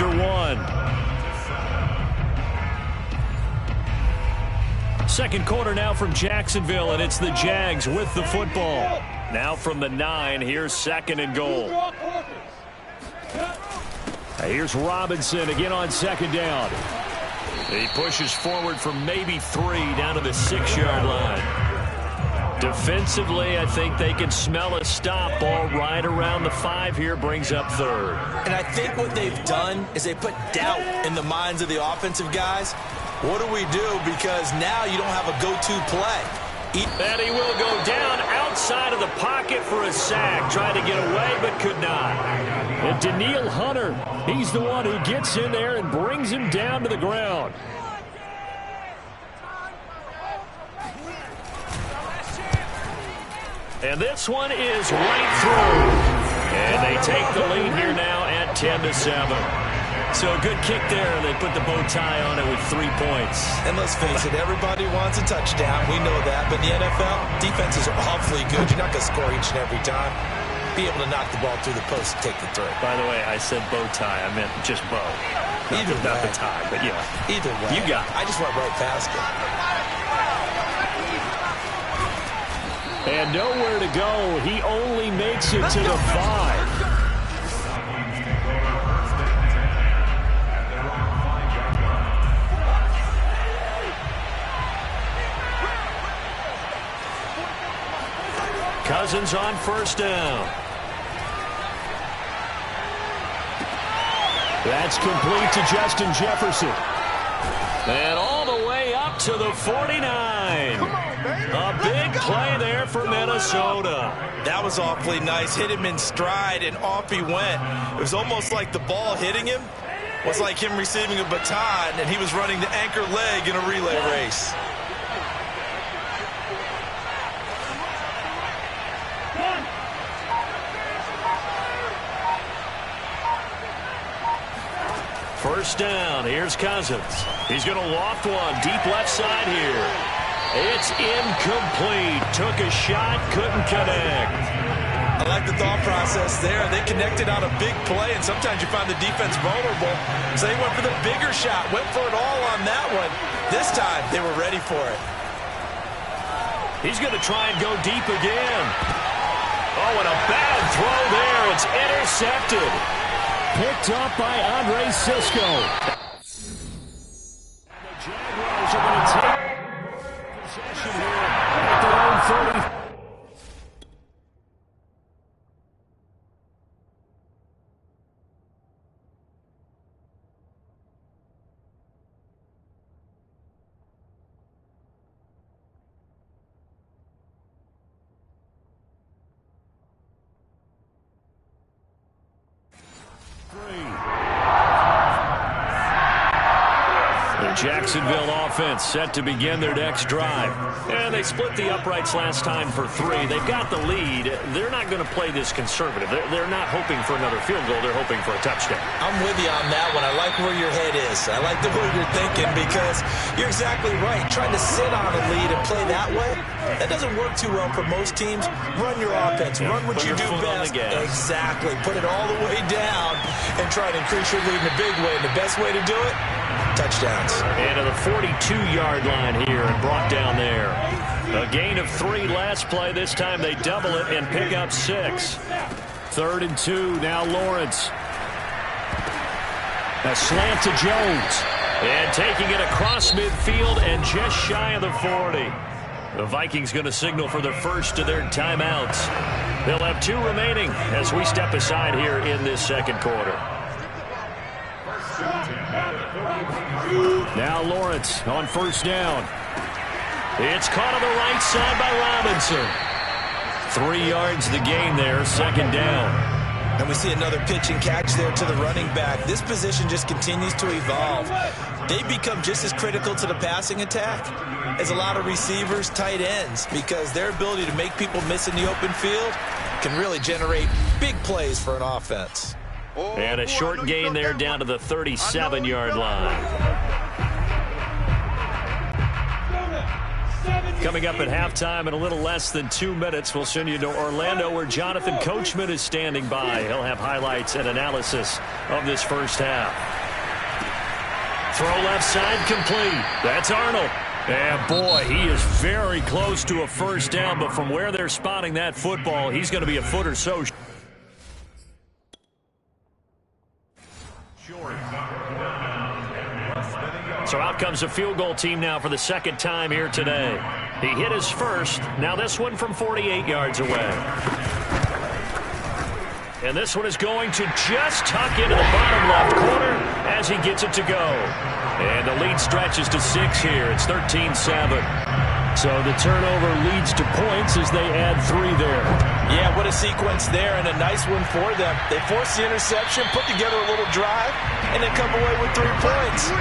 after one. Second quarter now from Jacksonville, and it's the Jags with the football. Now from the 9, here's second and goal. Here's Robinson again on second down. He pushes forward for maybe 3 down to the 6-yard line. Defensively, I think they can smell a stop. Ball right around the 5 here, brings up third. And I think what they've done is they put doubt in the minds of the offensive guys. What do we do? Because now you don't have a go-to play. And he will go down outside of the pocket for a sack. Tried to get away, but could not. And Daniil Hunter, he's the one who gets in there and brings him down to the ground. And this one is right through. And they take the lead here now at 10-7. So a good kick there. They put the bow tie on it with 3 points. And let's face it, everybody wants a touchdown. We know that. But in the NFL, defenses are awfully good. You're not going to score each and every time. Be able to knock the ball through the post and take the throw. By the way, I said bow tie. I meant just bow. Not the tie, but yeah. Either way. You got it. I just went right past it. And nowhere to go. He only makes it to the 5. Cousins on first down. That's complete to Justin Jefferson. And all the way up to the 49. A big play there for Minnesota. That was awfully nice. Hit him in stride, and off he went. It was almost like the ball hitting him was like him receiving a baton, and he was running the anchor leg in a relay race. First down. Here's Cousins. He's going to loft one deep left side here. It's incomplete. Took a shot, couldn't connect. I like the thought process there. They connected on a big play, and sometimes you find the defense vulnerable. So they went for the bigger shot, went for it all on that one. This time, they were ready for it. He's going to try and go deep again. Oh, and a bad throw there. It's intercepted. Picked up by Andre Sisco. The Jaguars are going to take possession here at their own 30. Jacksonville offense set to begin their next drive. And they split the uprights last time for 3. They've got the lead. They're not going to play this conservative. They're not hoping for another field goal. They're hoping for a touchdown. I'm with you on that one. I like where your head is. I like the way you're thinking because you're exactly right. Trying to sit on a lead and play that way, that doesn't work too well for most teams. Run your offense. Run what you do best. Exactly. Put it all the way down and try to increase your lead in a big way. And the best way to do it, touchdowns. And to the 42-yard line here and brought down there. A gain of 3 last play. This time they double it and pick up 6. 3rd and 2. Now Lawrence. A slant to Jones. And taking it across midfield and just shy of the 40. The Vikings going to signal for the first of their timeouts. They'll have 2 remaining as we step aside here in this second quarter. Now Lawrence on first down. It's caught on the right side by Robinson. 3 yards the gain there, second down. And we see another pitch and catch there to the running back. This position just continues to evolve. They become just as critical to the passing attack as a lot of receivers, tight ends, because their ability to make people miss in the open field can really generate big plays for an offense. And a short gain there down to the 37-yard line. Coming up at halftime in a little less than 2 minutes, we'll send you to Orlando where Jonathan Coachman is standing by. He'll have highlights and analysis of this first half. Throw left side complete. That's Arnold. And, boy, he is very close to a first down, but from where they're spotting that football, he's going to be a foot or so short. So out comes a field goal team now for the second time here today. He hit his first. Now this one from 48 yards away. And this one is going to just tuck into the bottom left corner as he gets it to go. And the lead stretches to 6 here. It's 13-7. So the turnover leads to points as they add 3 there. Yeah, what a sequence there, and a nice one for them. They force the interception, put together a little drive, and then come away with 3 points.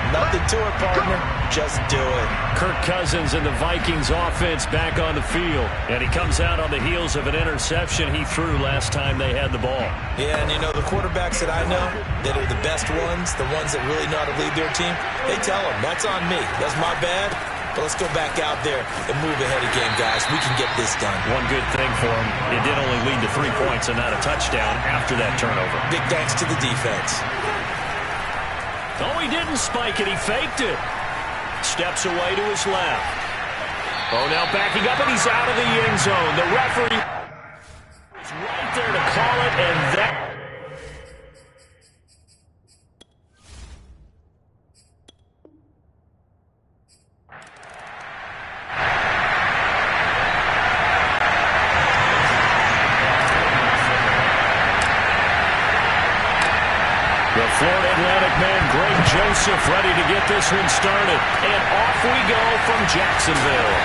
Nothing to it, partner. Just do it. Kirk Cousins and the Vikings offense back on the field. And he comes out on the heels of an interception he threw last time they had the ball. Yeah, and you know, the quarterbacks that I know that are the best ones, the ones that really know how to lead their team, they tell them, that's on me. That's my bad. But let's go back out there and move ahead of game, guys. We can get this done. One good thing for him, it did only lead to 3 points and not a touchdown after that turnover. Big thanks to the defense. Oh, he didn't spike it. He faked it. Steps away to his left. Oh, now backing up, and he's out of the end zone. The referee is right there to call it, and that... The Florida Atlantic man, Greg Joseph, ready to get this one started. And off we go from Jacksonville.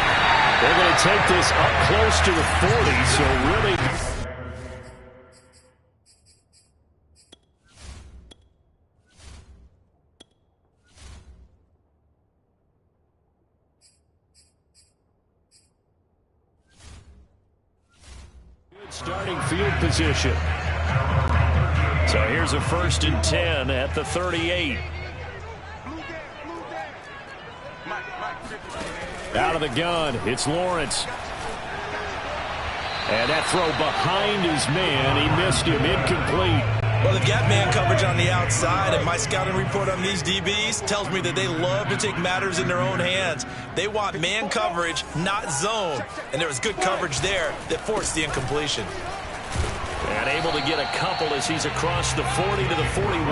They're going to take this up close to the 40, so really... Good starting field position. So here's a 1st and 10 at the 38. Out of the gun, it's Lawrence. And that throw behind his man, he missed him, incomplete. Well, they've got man coverage on the outside, and my scouting report on these DBs tells me that they love to take matters in their own hands. They want man coverage, not zone. And there was good coverage there that forced the incompletion. And able to get a couple as he's across the 40 to the 41.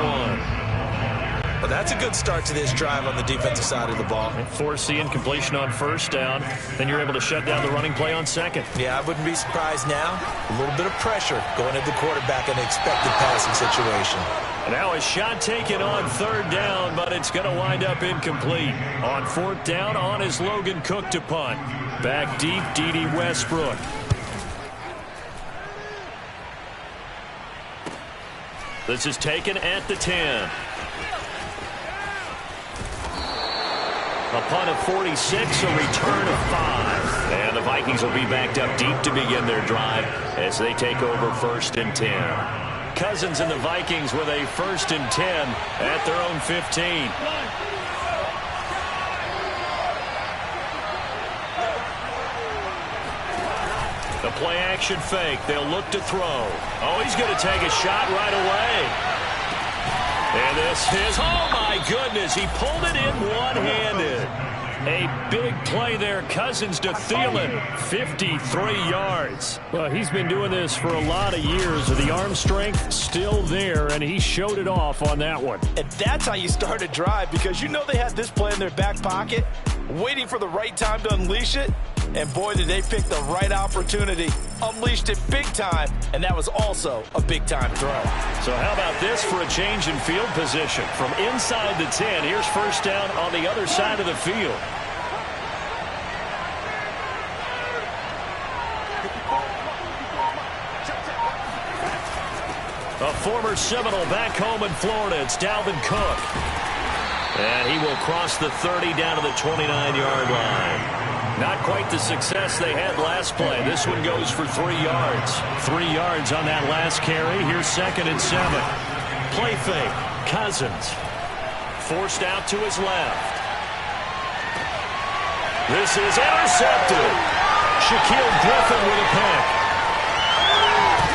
Well, that's a good start to this drive on the defensive side of the ball. Force the incompletion on 1st down. Then you're able to shut down the running play on 2nd. Yeah, I wouldn't be surprised now. A little bit of pressure going at the quarterback in an expected passing situation. And now a shot taken on 3rd down, but it's going to wind up incomplete. On 4th down, on is Logan Cook to punt. Back deep, D.D. Westbrook. This is taken at the 10. A punt of 46, a return of 5. And the Vikings will be backed up deep to begin their drive as they take over 1st and 10. Cousins and the Vikings with a 1st and 10 at their own 15. The play action fake. They'll look to throw. Oh, he's going to take a shot right away. And this is, oh my goodness, he pulled it in one-handed. A big play there, Cousins to Thielen, 53 yards. Well, he's been doing this for a lot of years. The arm strength still there, and he showed it off on that one. And that's how you start a drive, because you know they had this play in their back pocket, waiting for the right time to unleash it. And boy, did they pick the right opportunity. Unleashed it big time, and that was also a big-time throw. So how about this for a change in field position? From inside the 10, here's 1st down on the other side of the field. A former Seminole back home in Florida, it's Dalvin Cook. And he will cross the 30 down to the 29-yard line. Not quite the success they had last play. This one goes for 3 yards. 3 yards on that last carry. Here's 2nd and 7. Play fake. Cousins. Forced out to his left. This is intercepted. Shaquille Griffin with a pick.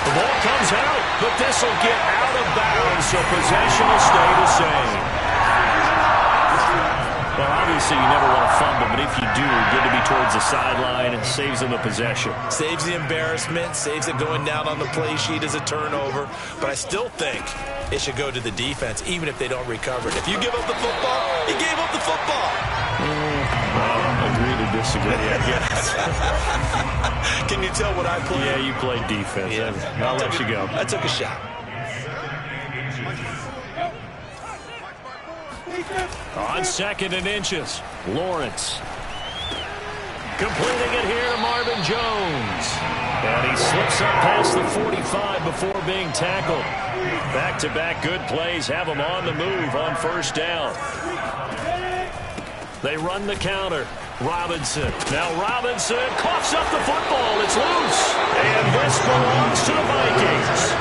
The ball comes out, but this will get out of bounds, so possession will stay the same. towards the sideline and saves them the possession. Saves the embarrassment, saves it going down on the play sheet as a turnover. But I still think it should go to the defense, even if they don't recover it. If you give up the football, you gave up the football. Well, agree to disagree, I guess. Can you tell what I played? Yeah, you played defense. Yeah. I'll let you go. I took a shot. On 2nd and inches, Lawrence. Completing it here to Marvin Jones. And he slips up past the 45 before being tackled. Back-to-back good plays have him on the move on 1st down. They run the counter. Robinson. Now Robinson coughs up the football. It's loose. And this belongs to the Vikings.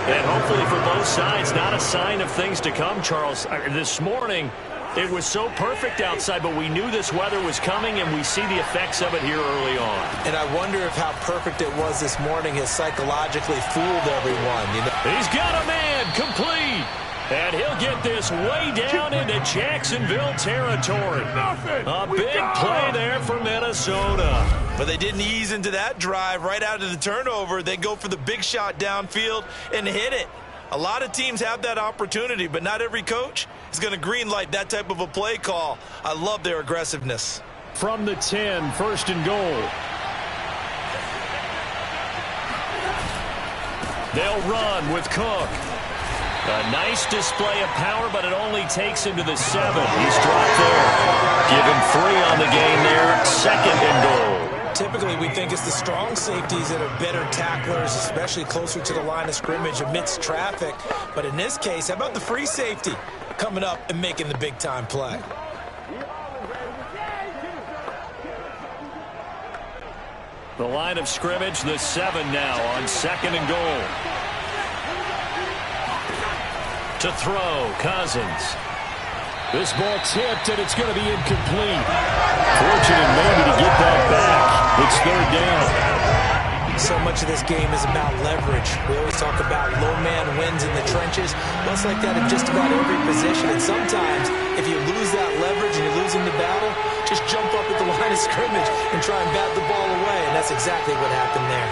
And hopefully for both sides, not a sign of things to come, Charles. This morning, it was so perfect outside, but we knew this weather was coming, and we see the effects of it here early on. And I wonder if how perfect it was this morning has psychologically fooled everyone. You know? He's got a man complete. And he'll get this way down into Jacksonville territory. A big play there for Minnesota. But they didn't ease into that drive right out of the turnover. They go for the big shot downfield and hit it. A lot of teams have that opportunity, but not every coach is going to greenlight that type of a play call. I love their aggressiveness. From the 10, 1st and goal. They'll run with Cook. A nice display of power, but it only takes him to the 7. He's dropped there. Give him 3 on the game there. 2nd and goal. Typically, we think it's the strong safeties that are better tacklers, especially closer to the line of scrimmage amidst traffic. But in this case, how about the free safety coming up and making the big-time play? The line of scrimmage, the 7 now on 2nd and goal. To throw, Cousins. This ball tipped, and it's going to be incomplete. Fortunate maybe to get that back. It's 3rd down. So much of this game is about leverage. We always talk about low man wins in the trenches. Well, it's like that in just about every position. And sometimes, if you lose that leverage and you're losing the battle, just jump up at the line of scrimmage and try and bat the ball away. And that's exactly what happened there.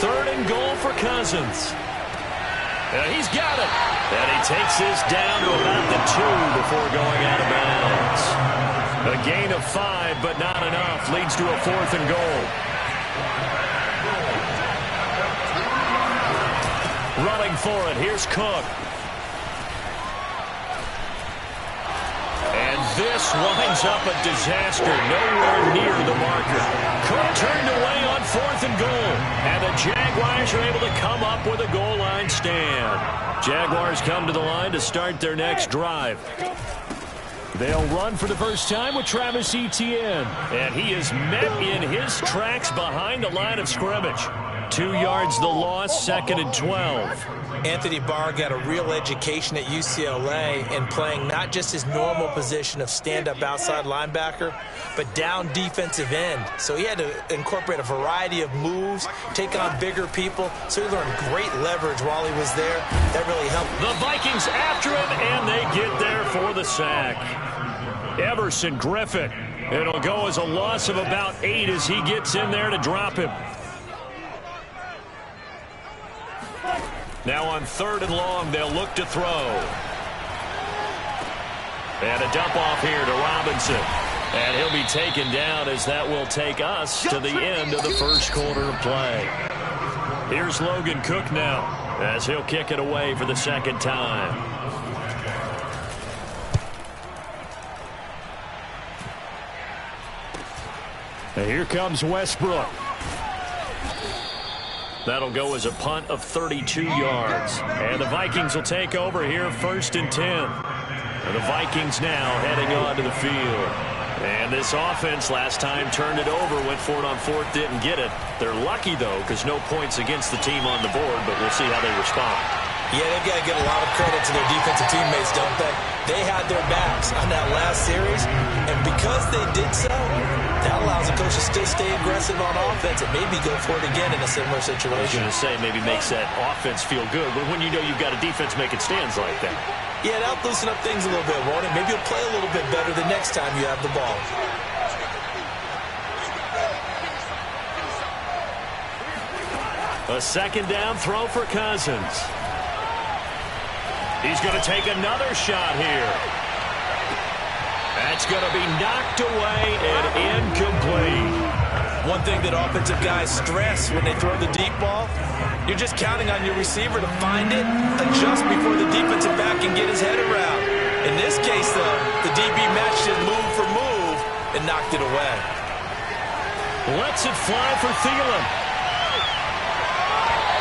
3rd and goal for Cousins. He's got it. And he takes this down to about the 2 before going out of bounds. A gain of 5, but not enough. Leads to a 4th and goal. Running for it. Here's Cook. And this winds up a disaster. Nowhere near the marker. Cook turned away on 4th and goal. And the Jaguars are able to come up with a goal line stand. Jaguars come to the line to start their next drive. They'll run for the first time with Travis Etienne. And he is met in his tracks behind the line of scrimmage. 2 yards the loss, 2nd and 12. Anthony Barr got a real education at UCLA in playing not just his normal position of stand-up outside linebacker, but down defensive end. So he had to incorporate a variety of moves, take on bigger people. So he learned great leverage while he was there. That really helped. The Vikings after him, and they get there for the sack. Everson Griffin. It'll go as a loss of about 8 as he gets in there to drop him. Now on 3rd and long, they'll look to throw. And a dump off here to Robinson. And he'll be taken down as that will take us to the end of the 1st quarter of play. Here's Logan Cook now as he'll kick it away for the 2nd time. And here comes Westbrook. That'll go as a punt of 32 yards. And the Vikings will take over here 1st and 10. And the Vikings now heading on to the field. And this offense last time turned it over, went for it on 4th, didn't get it. They're lucky, though, because no points against the team on the board, but we'll see how they respond. Yeah, they've got to give a lot of credit to their defensive teammates, don't they? They had their backs on that last series, and because they did so, That allows the coach to still stay aggressive on offense and maybe go for it again in a similar I was situation. going to say maybe makes that offense feel good, but when you know you've got a defense making stands like that. Yeah, that'll loosen up things a little bit, won't it? Maybe you'll play a little bit better the next time you have the ball. A second down throw for Cousins. He's going to take another shot here. That's going to be knocked away and incomplete. One thing that offensive guys stress when they throw the deep ball, you're just counting on your receiver to find it, adjust before the defensive back can get his head around. In this case, though, the DB matched it move for move and knocked it away. Lets it fly for Thielen.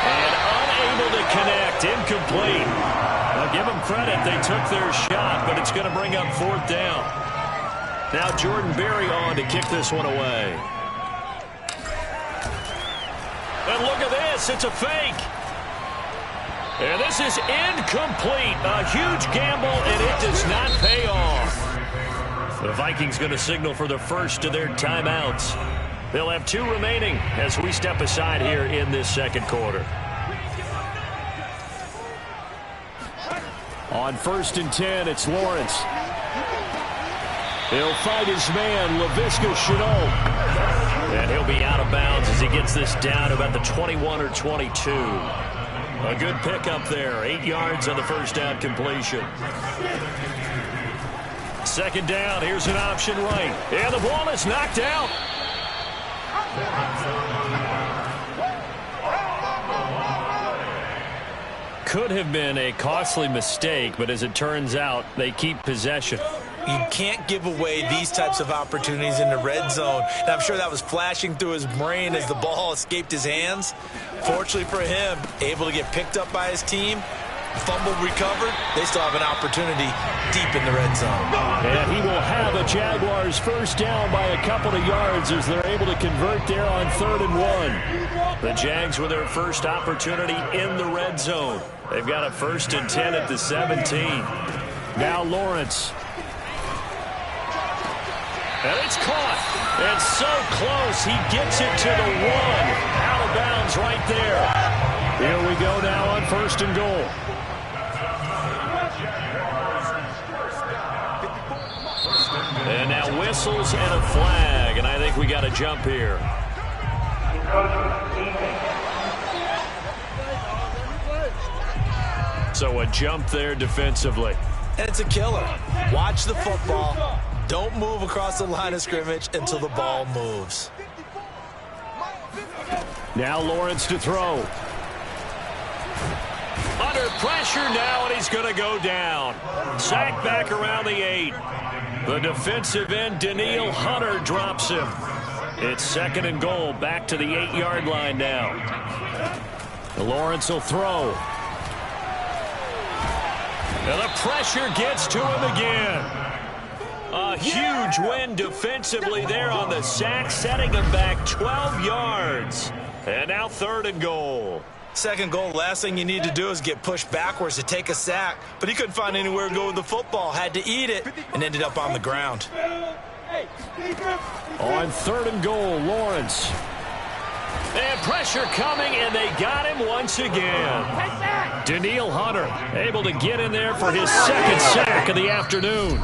And unable to connect, incomplete. I'll give them credit, they took their shot, but it's going to bring up fourth down. Now Jordan Berry on to kick this one away. And look at this, it's a fake. And this is incomplete. A huge gamble, and it does not pay off. The Vikings going to signal for the first of their timeouts. They'll have 2 remaining as we step aside here in this second quarter. On 1st and 10, it's Lawrence. He'll fight his man, Laviska Shenault. And he'll be out of bounds as he gets this down about the 21 or 22. A good pickup there. 8 yards on the first down completion. Second down, here's an option right. And the ball is knocked out. Could have been a costly mistake, but as it turns out, they keep possession. You can't give away these types of opportunities in the red zone. And I'm sure that was flashing through his brain as the ball escaped his hands. Fortunately for him, able to get picked up by his team, fumble recovered. They still have an opportunity deep in the red zone. And he will have a Jaguars first down by a couple of yards as they're able to convert there on 3rd and 1. The Jags with their first opportunity in the red zone. They've got a 1st and 10 at the 17. Now Lawrence. And it's caught. And so close. He gets it to the 1. Out of bounds right there. Here we go now on 1st and goal. And now whistles and a flag. And I think we got a jump here. So a jump there defensively. And it's a killer. Watch the football. Don't move across the line of scrimmage until the ball moves. Now Lawrence to throw. Under pressure now, and he's going to go down. Sacked back around the 8. The defensive end, Danielle Hunter, drops him. It's 2nd and goal, back to the 8-yard line now. Lawrence will throw. And the pressure gets to him again. A huge win defensively there on the sack, setting him back 12 yards. And now 3rd and goal. 2nd goal, last thing you need to do is get pushed backwards to take a sack. But he couldn't find anywhere to go with the football. Had to eat it and ended up on the ground. On 3rd and goal, Lawrence. And pressure coming, and they got him once again. Danielle Hunter able to get in there for his 2nd sack of the afternoon.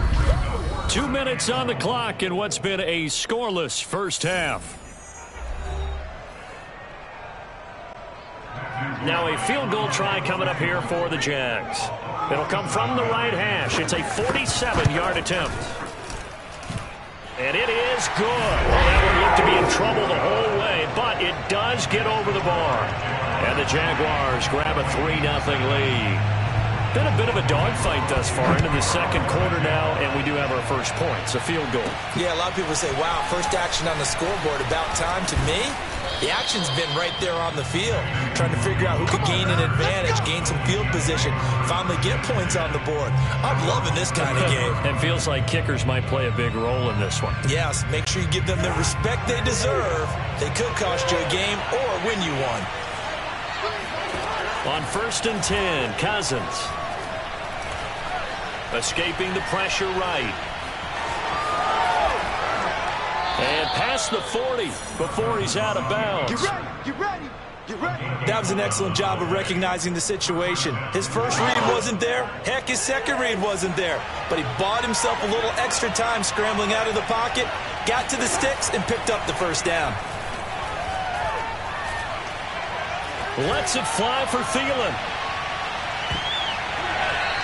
2 minutes on the clock in what's been a scoreless first half. Now a field goal try coming up here for the Jags. It'll come from the right hash. It's a 47-yard attempt. And it is good. Well, that one looked to be in trouble the whole way, but it does get over the bar. And the Jaguars grab a 3-0 lead. Been a bit of a dogfight thus far into the second quarter now, and we do have our first point. It's a field goal. Yeah, a lot of people say, wow, first action on the scoreboard, about time. To me, the action's been right there on the field, trying to figure out who could gain an advantage, gain some field position, finally get points on the board. I'm loving this kind of game. It feels like kickers might play a big role in this one. Yes, make sure you give them the respect they deserve. They could cost you a game or win you one. On 1st and 10, Cousins. Escaping the pressure right. And past the 40 before he's out of bounds. Get ready, get ready, get ready. That was an excellent job of recognizing the situation. His first read wasn't there. Heck, his second read wasn't there. But he bought himself a little extra time scrambling out of the pocket, got to the sticks, and picked up the first down. Lets it fly for Thielen.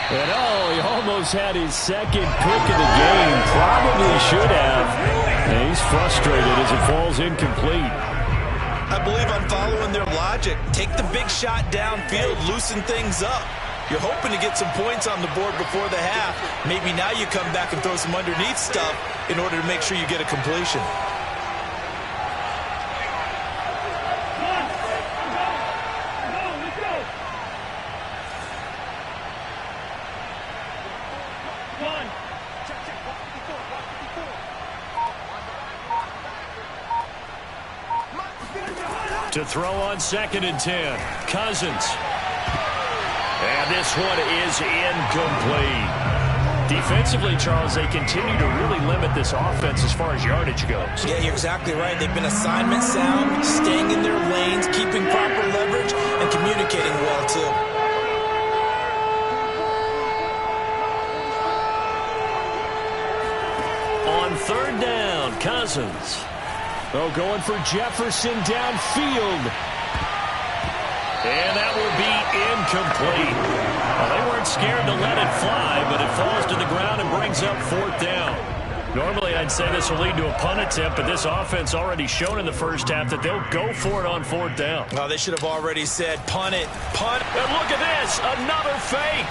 And he almost had his second pick of the game. Probably should have. And he's frustrated as it falls incomplete. I believe I'm following their logic. Take the big shot downfield, loosen things up. You're hoping to get some points on the board before the half. Maybe now you come back and throw some underneath stuff in order to make sure you get a completion. To throw on 2nd and 10. Cousins. And this one is incomplete. Defensively, Charles, they continue to really limit this offense as far as yardage goes. Yeah, you're exactly right. They've been assignment sound, staying in their lanes, keeping proper leverage, and communicating well, too. On 3rd down, Cousins. Going for Jefferson downfield. And that will be incomplete. Well, they weren't scared to let it fly, but it falls to the ground and brings up 4th down. Normally, I'd say this will lead to a punt attempt, but this offense already shown in the first half that they'll go for it on 4th down. Oh, they should have already said, punt it, punt. And look at this, another fake.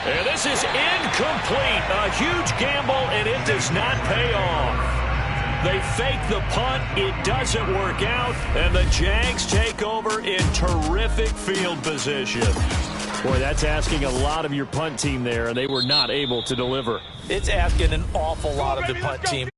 And this is incomplete. A huge gamble, and it does not pay off. They fake the punt. It doesn't work out. And the Jags take over in terrific field position. Boy, that's asking a lot of your punt team there, and they were not able to deliver. It's asking an awful lot of the punt team.